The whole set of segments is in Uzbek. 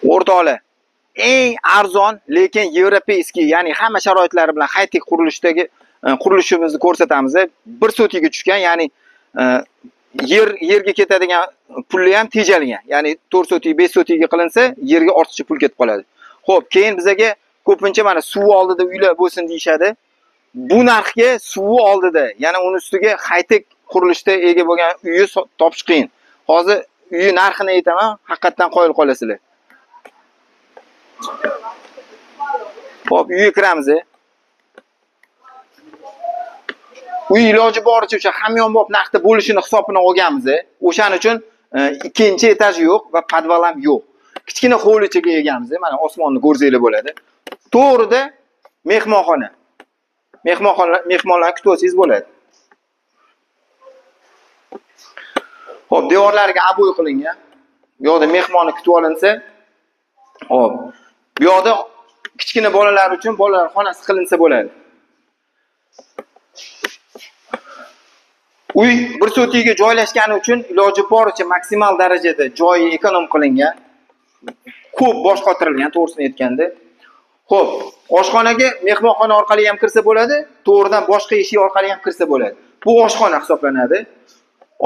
O'rtoqlar, eng arzon lekin yevropeyskiy, ya'ni hamma sharoitlari bilan high-tech qurilishdagi qurilishimizni ko'rsatamiz. 1 sotiga tushgan, ya'ni yerga ketadigan pulni ham tejalgan. Ya'ni 4 sotik, 5 sotiga qilinsa, yerga ortiqcha pul ketib qoladi. Xo'p, keyin bizaga ko'pincha mana suv oldida uylar bo'lsin deyshadi. Bu narxga suvi oldida, yana uni ustiga high-tech qurilishda ega bo'lgan uyni topish qiyin. Hozir uyi narxini aytaman, haqiqatan qoyil qolasizlar. Xo'p, uyga kiramiz. Uy iloji boricha o'sha hamyonbop narxda bo'lishini hisobini olganmiz. O'shaning uchun ikkinchi etaj yo'q va podval ham yo'q. Kichkina hovlichaga egamiz. Mana osmonni ko'rsanglar bo'ladi. To'g'rida mehmonxona. Mehmonlar kutib olsangiz bo'ladi. Xo'p, devorlariga abo'y qilingan. Bu yoqda mehmonni kutib olinsa, xo'p, bu yoqda kichkina bolalar uchun bolalar xonasi qilinsa bo'ladi. Uy 1 sotiga joylashgani uchun iloji boricha maksimal darajada joyi ekonom qilingan. Ko'p bosh qotirilgan, to'g'risini aytganda. Xo'p, oshxonaga mehmonxona orqali ham kirsa bo'ladi, to'g'ridan boshqa eshik orqali ham kirsa bo'ladi. Bu oshxona hisoblanadi.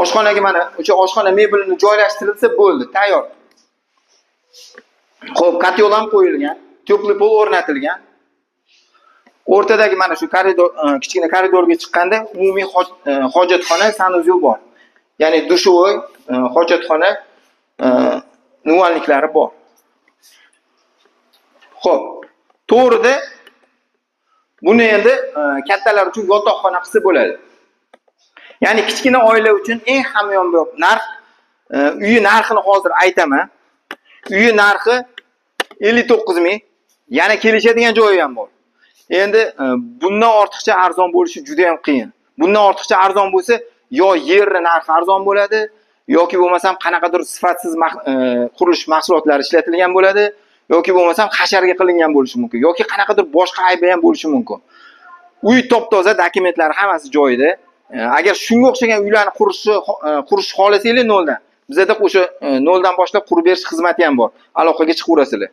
Oshxonaga mana o'sha oshxona mebelini joylashtirilsa bo'ldi, tayyor. Xo'p, katyol ham qo'yilgan, tepli pol o'rnatilgan. O'rtadagi mana shu koridor, kichkina koridorga chiqqanda umumiy hojatxona, sanuzyul bor. Ya'ni dushovoy, hojatxona, nuvanliklari bor. Xo'p, to'g'rida buni endi kattalar uchun yotoqxona qilsa bo'ladi. Ya'ni kichkina oila uchun eng hamyonbop narx, uyi narxini hozir aytaman. Uyi narxi 59 ming. Yana kelishadigan joyi ham bor. Endi bundan ortiqcha arzon bo'lishi juda ham qiyin. Bundan ortiqcha arzon bo'lsa, yo yerni narxi arzon bo'ladi, yoki bo'lmasam qanaqadir sifatsiz qurilish mahsulotlari ishlatilgan bo'ladi, yoki bo'lmasam hasharga qilingan bo'lishi mumkin, yoki qanaqadir boshqa aybi ham bo'lishi mumkin. Uy top-toza, dokumentlari hammasi joyida. Agar shunga o'xshagan uylarni qurishni xohlasanglar noldan, bizda o'sha noldan boshlab qurib berish xizmati ham bor. Aloqaga chiqaverasizlar.